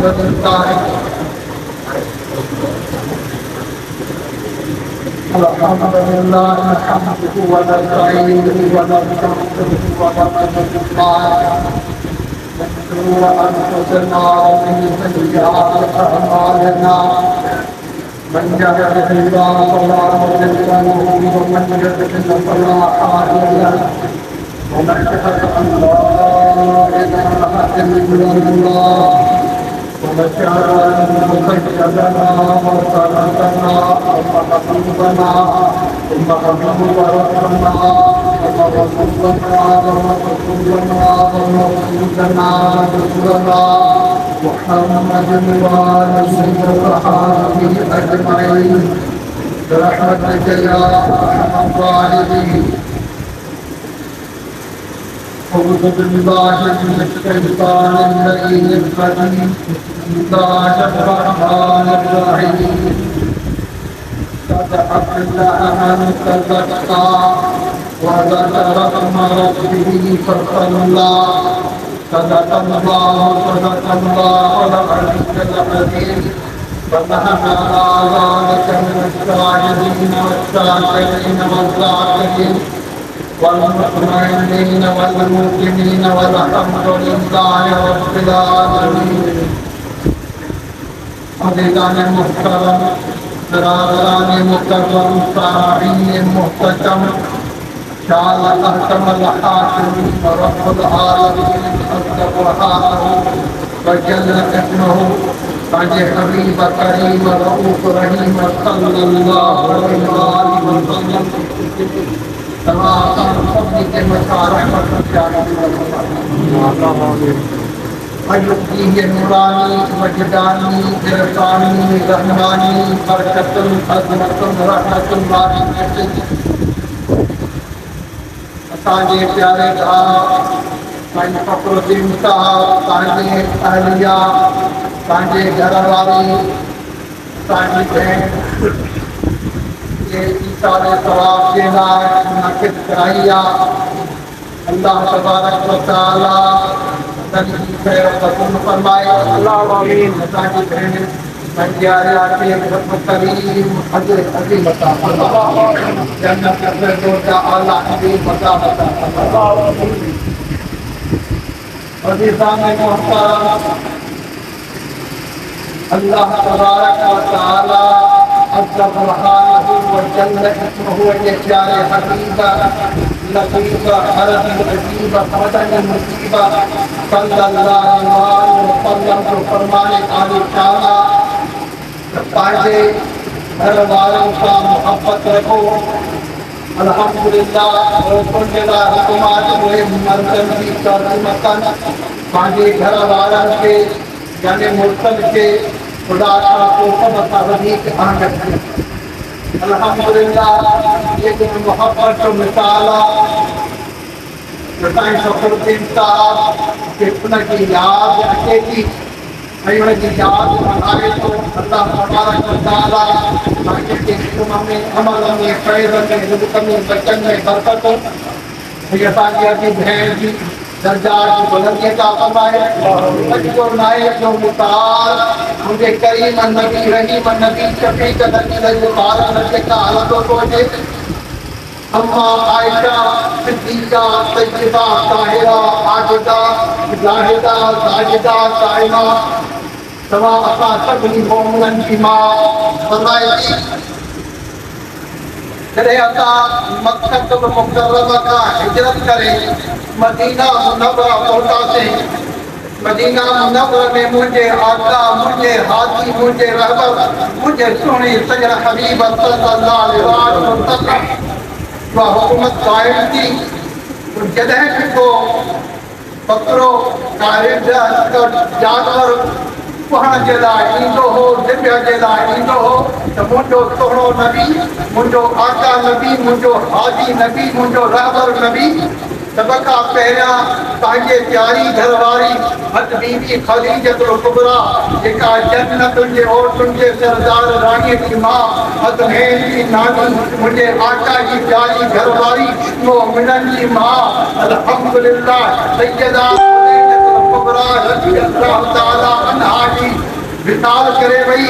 لله الحمد لله نحمده ونستعينه ونستغفره ونتوب إليه من شرور أنفسنا ومن سيئات أعمالنا من يهده الله فلا مضل له ومن يضلل فلا هادي له ونشهد أن لا إله إلا الله ونشهد أن سيدنا وسندنا وحبيبنا ثم حبيب ربنا ثم رسولنا ورسولنا ورسولنا رسولنا محمد وآله وصحبه أجمعين برحمتك يا أرحم الراحمين. أعوذ بالله من الشيطان اللعين الرجيم. بسم الله الرحمن الرحيم. قد أفلح من تزكى وذكر اسم ربه فصلى. صدق الله العلي العظيم. ونحن على ذلك من الشاهدين والشاكرين والذاكرين والمطمئنين والموقنين والحمد لله رب العالمين. عزيزان محترم برادران مکرم سامعین محتشم شاء احکم الحاکمین رب العالمین عز وجل وجل اسمه تاج حبیب کریم رؤوف رحیم صلی اللہ علیہ وسلم تمام فضل کے مشارف فيؤتيه نوراني وجداني إرفاني رحماني بركة عظمة رحمة باركة असांजे प्यारे भाउ साईं फ़खरुद्दीन साहब तव्हांजे अहलिया तव्हांजे घर वारी असांजी भेण जे ईसारे सवाब जे लाइ मुनक़िद कराई आहे। अल्लाह तबारक व तआला कबूल फरमाए। असांजी भेण मंजियारिया खे रब करीम अजर अज़ीम अता फरमाए। जन्नत फ़िरदौस जा आला नसीब अता फरमाए। अज़ीज़ान मोहतरम अल्लाह तबारक व तआला अज़्ज़ सुब्हानहु व जल्ल इसमुहु के प्यारे हबीब लतीफ़ हरद अजीब फदन मुसीब सल्लल्लाहु अलैहि वसल्लम जो फरमाने आने ताला पंहिंजे घर वारनि सां मोहब्बत रखो। अल्हम्दुलिल्लाह तुंहिंजे लाइ हुकुमात उहे मर्दनि जी तर्जुमा कनि पंहिंजे घर वारनि खे यानी मुर्तनि खे ख़ुदा खां पोइ सभ खां वधीक अहमियत ॾियो। अल्हम्दुलिल्लाह ये जो मोहब्बत जो मिसाल आहे साईं फ़खरुद्दीन साहब खे उनजी यादि अचे थी ऐं उनजी यादि मल्हाए थो। अल्लाह तबारक व तआला तव्हांखे इल्म में अमल में फ़ैज़ में रिज़्क़ में बचन में बरकत ऐं असांजी अॼु भेण जी दर्जात जी बुलंदी अता फरमाए। अॼु जो नाइब जो मिसाल मुंहिंजे करीम नबी रहीम नबी शफ़ीक़ नबी जो ॿार जेका हलंदो थो अचे अम्मा आयशा सिद्दीक़ा तय्यबा ताहिरा आबिदा ज़ाहिदा साजिदा साइमा तव्हां असां सभिनी मोमिननि जी माउ फरमाए थी। जॾहिं असां मक्कतुल मुकर्रमा खां हिजरत करे मदीना मुनव्वरा पहुतासीं। मदीना मुनव्वरा में मुंहिंजे आका मुंहिंजे हादी मुंहिंजे रहबर मुंहिंजे सुहिणे सजण हबीब सल्लल्लाहु अलैहि वसल्लम जो हुकूमत क़ाइम थी। जॾहिं बि को बकरो जानवर कुहण जे लाइ ईंदो हो ज़िबह जे लाइ ईंदो हो त मुंहिंजो सुहिणो नबी मुंहिंजो आका नबी मुंहिंजो हादी नबी मुंहिंजो रहबर नबी सभ खां पहिरियां पंहिंजे प्यारी घरवारी हद बीबी ख़दीजतुल कुबरा जेका जन्नतुनि जे औरतुनि जे सरदार राणीअ जी माउ हद हेन जी नानी मुंहिंजे आका जी प्यारी घरवारी मोमिननि जी माउ अल्हम्दुलिल्लाह सैयदा कुबरा रज़ी अल्लाह ताला अन्हा जी विसाल करे वई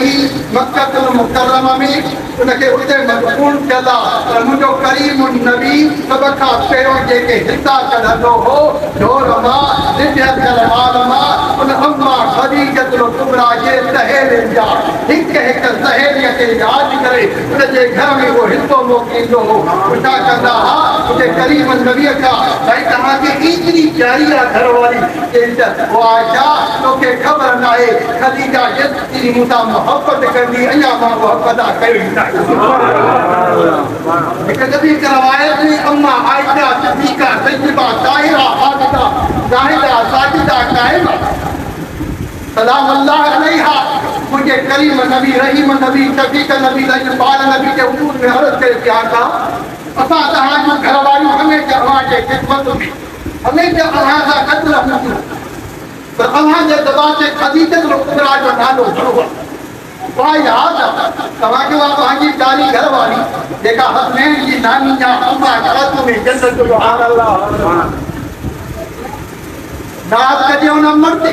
मक्कतुल मुकर्रमा में उनखे उते मदफून थियल आहे पर मुंहिंजो करीम नबी सभ खां पहिरियों जेके हिस्सा कढंदो हो ढोरमा दिव्य मालमा उन अम्मा ख़दीजतुल कुबरा जे सहेलियुनि जा हिकु हिकु सहेलीअ खे यादि करे उनजे घर में उहो हिसो मोकिलींदो हो। छा कंदा हा मुंहिंजे करीम नबीअ खां भई तव्हांखे एतिरी प्यारी आहे घरवारी उहा आयशा तोखे ख़बर न आहे ख़दीजा जेतिरी मूंसां मोहबत कंदी अञा मां मोहबत कयो ई न। हिकु दफ़ी रवायत में अम्मा आयशा सिद्दीक़ा तय्यबा ताहिरा आबिदा ज़ाहिदा साजिदा क़ाइमा सलाम अल्लाह अलैहा मुझे करीम नबी रहीम नबी शफीक नबी लजपाल नबी के हुजूर में अर्ज़ करे थी आका असां तव्हांजूं घरवारियूं हमेशह अव्हांजे ख़िदमत में हमेशह अव्हां सां गॾु रहंदियूं पर अव्हांजे दॿा ते ख़दीजतुल कुबरा जो नालो खणो आहे। वाह याद तव्हांखे उहा पंहिंजी प्यारी घरवारी जेका हसनैन जी नानी या अम्मा ख़ातून जन्नत जो नाज़ कजे उन मर्द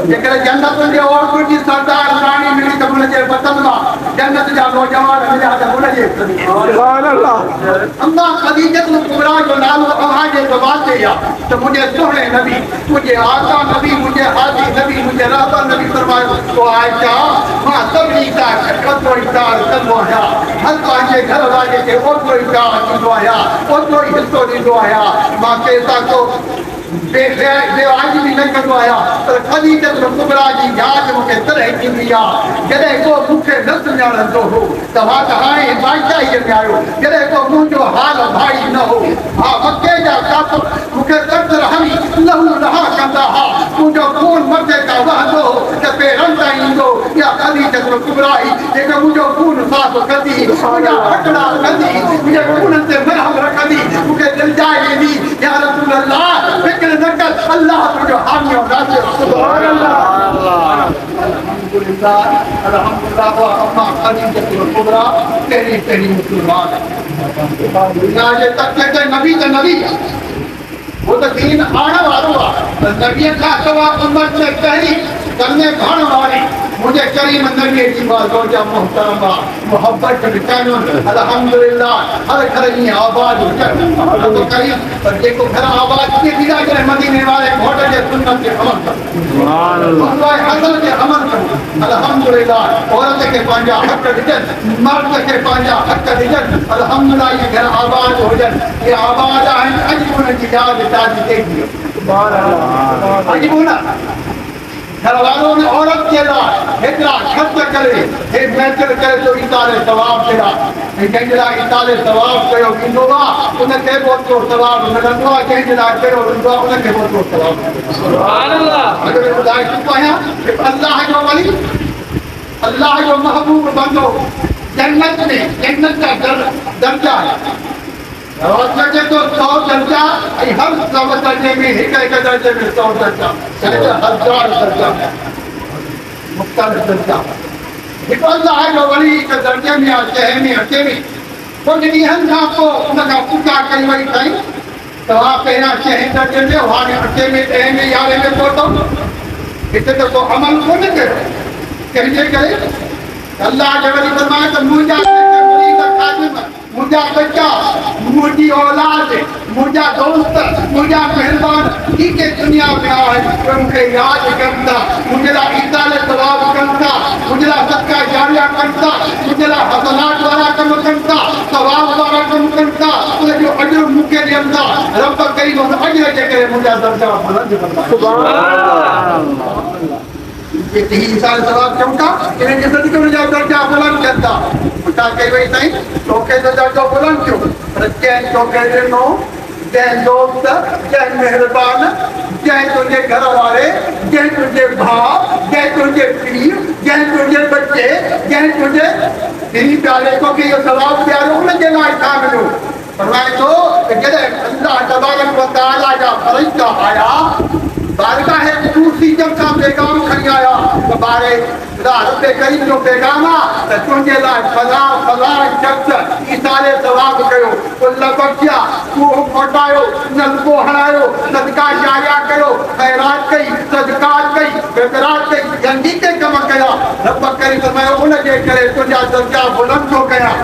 जेकर जन्नत जे औरतुनि जी सरदार रानी मिली त उनजे वतन मां जन्नत जा नौजवान मिलिया त उनजे सुभान अल्लाह अम्मा ख़दीजतुल कुबरा जो नालो अव्हांजे ज़बान ते आहे त मुंहिंजे सुहिणे नबी मुंहिंजे आका नबी मुंहिंजे हादी नबी मुंहिंजे रहबर नबी फरमायो तो आयशा मां सभिनी सां केतिरो ई प्यार कंदो आहियां हर पंहिंजे घर वारे खे ओतिरो ई प्यार ॾींदो आहियां ओतिरो ई हिसो ॾींदो आहियां मां कंहिंसां को बेवाजिबी न कंदो आहियां पर ख़दीजतुल कुबरा जी यादि मूंखे तॾहिं ईंदी आहे जॾहिं को मूंखे न सुञाणंदो हो तव्हां त हाणे बादशाहीअ में आहियो जॾहिं को मुंहिंजो हाल भाई न हो हा मके जा काफ़िर मूंखे तर्द हमी लहू लहा कंदा हा मुंहिंजो खून मथे खां वहंदो त पेरनि ताईं ईंदो या ख़दीजतुल कुबरा ई जेका मुंहिंजो खून साफ़ कंदी मुंहिंजा फटड़ा कंदी मुंहिंजे खून ते मरहम रखंदी मूंखे दिलजाए ॾींदी या रसूल अल्लाह अल्लाह तुझो हामी और नासिर सुभान अल्लाह अल्हम्दुलिल्लाह अल्हम्दुलिल्लाह व अम्मा ख़दीजतुल कुबरा तेरी तेरी मुसलमान दुनिया जे तक ते नबी त नबी वो तो दीन आने वालो आहे नबी का सवा उम्मत से पहली करने भाण वाली मुझे करीम नबी की बाज़ोजा मोहतरमा मोहब्बत कानून अल्हम्दुलिल्लाह हर घर में आबाद तो करीम पर जेको घर आबाद के बिना करे मदीने वाले घोट के सुन्नत के अमल कर सुभान अल्लाह असल के अमल कर अल्हम्दुलिल्लाह औरत के पांजा हक दिजन मर्द के पांजा हक दिजन अल्हम्दुलिल्लाह ये घर आबाद हो जन ये आबाद है अजमन की याद ताजी दे दियो सुभान अल्लाह अजमना घर वालों ने औरत के लाइ हेतिरा ख़र्च करे हे महफ़िल करे तो इतारे सवाब कया ऐं जंहिंजे लाइ इतारे सवाब कयो वेंदो आहे उनखे बि ओतिरो सवाब मिलंदो आहे जंहिंजे लाइ कयो वेंदो आहे उनखे बि ओतिरो सवाब मिलंदो आहे सुभान अल्लाह अॼु ॿुधाए चुको आहियां कि अल्लाह जो वली अल्लाह जो महबूब बंदो जन्नत में जन्नत का दर्जा है के तो 100 दर्जा हर 100 दर्जे में एक दर्जे में 100 दर्जा 1000 दर्जा मुख्तलिफ दर्जा हिकु अल्लाह जो वली हिकु दर्जे में आहे शहर में अचे में कुझु ॾींहंनि खां पोइ उनखां पुछा कई वई साईं तव्हां पहिरियां 6 दर्जे में हाणे 8 में 10 में 11 में पहुतो हिते त को अमल कोन कयो कंहिंजे करे अल्लाह जो वली फरमाए त मुंहिंजा मुझा बच्चा मुझी औलाद मुझा दोस्त मुझा मेहरबान ठीक है दुनिया में आए उनके याद करता मुझे इताले सवाब करता मुझे सदका जारिया करता मुझे हसनात वाला कम करता सवाब वाला कम करता उन्हें जो अजर मुके दियंदा रब कई वो अजर के करे मुझा दर्जा बुलंद करता सुभान अल्लाह ये तीन साल सवाब क्योंका इन्हें जिंदगी में मुझा दर्जा बुलंद करता उठा के वही नहीं टोके तो दर्जा बुलंद क्यों प्रत्येक टोके नो जय दोस्त जय मेहरबान जय तुझे घर वाले जय तुझे भाव जय तुझे पीर जय तुझे बच्चे जय तुझे तेरी प्यारे को कि ये सवाब प्यारे उनके लायक था मिलो फरमाए तो जब अल्लाह तबारक व तआला का फरिश्ता आया बारगाह कुर्सी जब का पैगाम खड़ी आया तो बारे रब करीम जो पैगाम आहे त तुंहिंजे लाइ फला शख़्स ईसाले सवाब कयो, कुल बख़्शिया, उहो मोटायो, नलको हणायो, सदका जारिया कयो, खैरात कई, सदकात कई, फ़ितरात कई, जंगीते कम कया। रब करीम फरमायो उनजे करे तुंहिंजा दर्जा बुलंद थो कयां,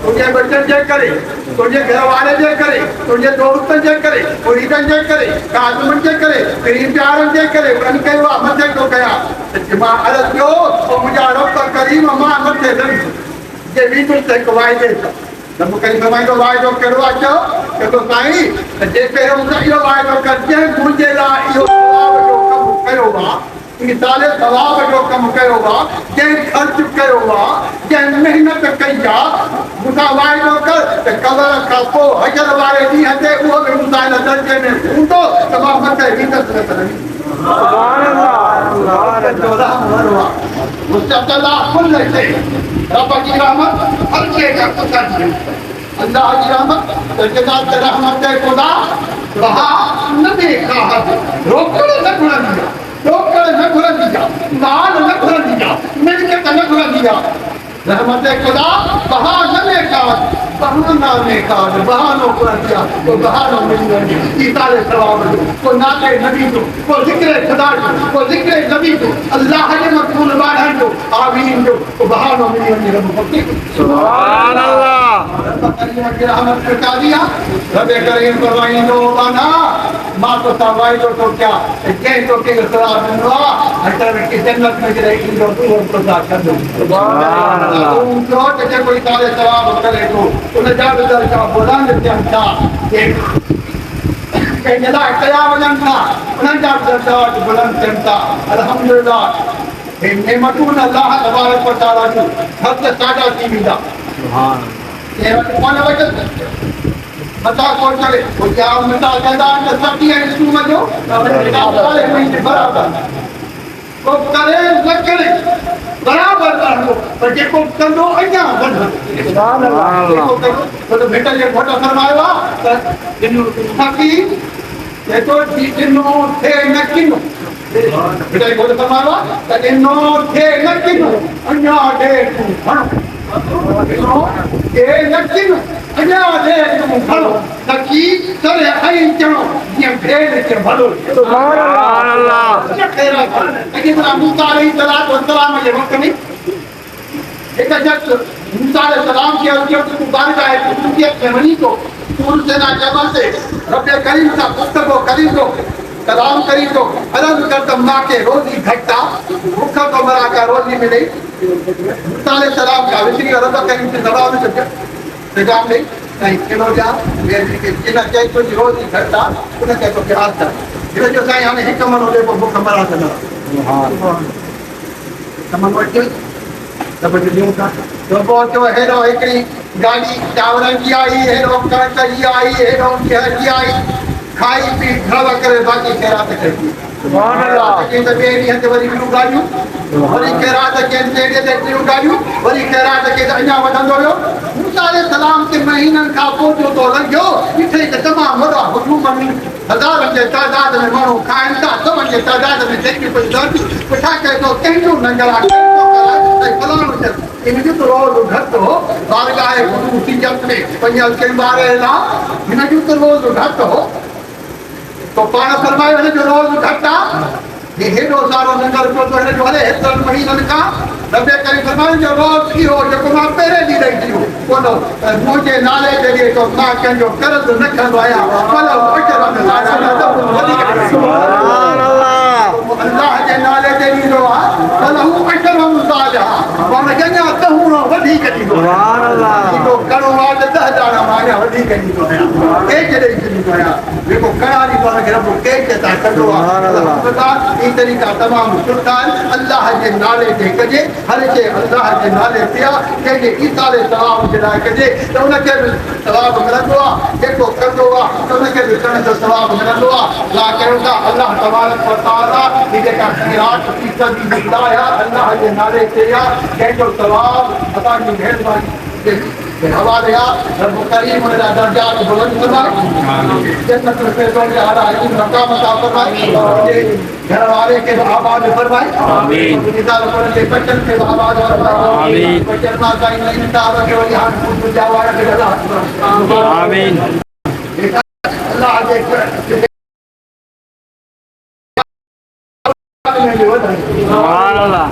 तुंहिंजे बचन जे करे, तुंहिंजे घर वारे जे करे, तुंहिंजे दोस्तनि जे करे, मुरीदनि जे करे, काज़मनि जे करे, करीब प्यारनि जे करे उन्हनि खे उहा मथे थो कयां। मां अर्ज़ु कयो पोइ मुंहिंजा रब करीम मां मथे जे वीदुसि त हिकु वाइदे सां रब करीम फरमाईंदो वाइदो कहिड़ो आहे चओ चवंदो साईं जे पहिरियों त इहो वाइदो कर जंहिं मुंहिंजे लाइ इहो सवाब जो कमु कयो आहे, मिसाले सवाब जो कमु कयो आहे, जंहिं ख़र्च कयो आहे, जंहिं महिनत कई आहे, मूंसां वाइदो कर त कबर खां पोइ हजर वारे ॾींहं ते उहो बि मूंसां हिन दर्जे में हूंदो त मां मथे वींदसि न करंदी। रब की रहमत हर शइ खां पुछंदी आहे। अल्लाह की रहमत रहमत खुदा बहा न देखा रोकड़ न घुरंदी आहे, रोकड़ न घुरंदी आहे, माल न घुरंदी आहे, मिल्कियत न घुरंदी आहे। रहमत खुदा बहा न देखा बहाना देखा बहानो घुरंदी आहे, को बहानो मिली वञे ईसाले सवाब जो, को नाते नबी जो, को ज़िक्र खुदा जो, को ज़िक्र नबी जो, अल्लाह जे मक़बूल वारनि जो, आमीन जो, को बहानो मिली वञे। रब फकीर सुभान अल्लाह। रब करीम की रहमत कादी आहे। रब करीम फरमाईंदो बाना मां तो वाइदो थो कयां जंहिं तोखे सवाब ॾिनो आहे हथर में जन्नत में जॾहिं ईंदो तूं खुदा कंदो। सुभान अल्लाह। तूं चओ त जेको ईसाले सवाब करे थो उनजा बि दर्जा बुलंद थियनि था, कंहिंजे लाइ कया वञनि था उन्हनि जा बि दर्जा बुलंद थियनि था। अल्हम्दुलिल्लाह हे नेमतूं अल्लाह तबारक व तआला जूं हद साॼा थी वेंदा। कंहिं वटि कोन वचन मता को चले वो क्या मिटा कहता है सभी इंस्ट्रूम जो सारे में बराबर को करे न करे बराबर रहो पर जेको कंदो अञा वध सुभान अल्लाह को तो बेटा ये फोटो फरमायो त जिन साकी ये तो जिनो थे न किनो बेटा ये फोटो फरमायो त जिनो थे न किनो अञा दे तू ए न किनो अञा दे तू भलो नकी करे आई चलो ये भेड़ के भलो सुभान अल्लाह खैर अगे मूसा अलैहिस्सलाम के वक्त में एक शख्स मूसा अलैहिस्सलाम के उसके बारगाह कुतुबियत में वनी को तूर सेना जबल से रब करीम का पुस्तको करीम को कलाम करी तो अर्ज कर तो माँ के रोजी घटता भूखा को मरा का रोजी मिले मूसा अलैहिस्सलाम का विश्री रब करीम से जवाब में पैगाम नहीं कहीं किलो जा मेरे के जिना चाहे तो रोजी घटता उन्हें कह तो प्यार था ये जो साईं हमें एक मन होले को भूखा मरा था सुभान समन वटे तब जो का तो बहुत हेरो एकड़ी गाड़ी चावरन की आई हेरो कणक की आई हेरो की आई खाई पी खावा करे बाकी खैरात करती सुभान अल्लाह के बेरी हते वरी बिनु गाड़ियो वरी खैरात के तेरे दे बिनु गाड़ियो वरी खैरात के अञा वधंदो हो मूसा अलैहिस्सलाम के महीनन का पोचो तो लग्यो इथे के तमाम वडा हुजूम में हज़ार के तादाद में मानो खाइन था तो के तादाद में देखी कोई जाती पठा के तो केंजो नंगरा के तो करा फलानो चल इन जो तो रोज घट हो बारगाह हुजूम जब में पंजल के बारे ला इन जो तो रोज घट हो तो पाण फरमायो है जो रोज घटा ये हेडो सारो नंगर को तो है जो हले हेतन महीनन का रब करी फरमायो जो रोज की हो जो मां पेरे दी रही थी कोनो मुझे नाले जगे तो मां कन जो कर्ज न खंदो आया भलो अजर में लाना सुभान अल्लाह अल्लाह के नाले जे दी दो भलो अजर में साजा पर जन्या तहूरो वधी कदी सुभान अल्लाह तो करो वाद 10 जाना माया वधी कदी तो है के जड़े कदी तो है देखो करारी पर के रब के ता कदो अल्लाह ई तरीका तमाम सुल्तान अल्लाह के नाले ते कजे हर के अल्लाह के नाले पिया के ईसा ले सलाम जड़ा कजे तो उनके सवाब मिलंदो जेको कंदो तो उनके भी करण जो सवाब मिलंदो ला करूंगा अल्लाह तबारक व तआला ई जेका खैरात फीसद दी अल्लाह के नाले ते या के जो सवाब अता की मेहरबानी हवा दिया रब करीम ने दर्जात बुलंद फरमाए जन्नत में फिरदौस आला है मकाम अता फरमाए घर वाले के आबाद फरमाए आमीन निदाल पर के बचन के आबाद फरमाए आमीन बचन मा का नहीं ताब के वली हाथ पूछ जावा के अल्लाह आमीन अल्लाह के सुभान अल्लाह